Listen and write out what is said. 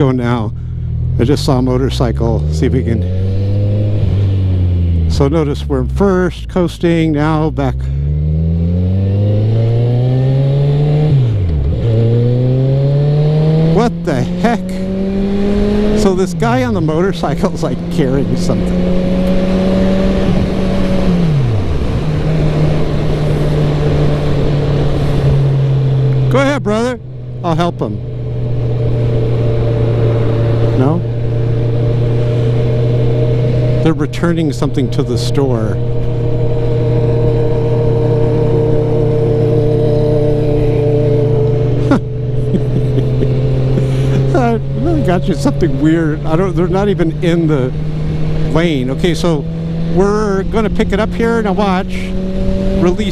Go now. I just saw a motorcycle. See if we can. So notice we're first coasting, now back. What the heck? So this guy on the motorcycle is like carrying something. Go ahead, brother. I'll help him. No? They're returning something to the store. I really got you something weird. They're not even in the lane. Okay, so we're gonna pick it up here. Now watch. Release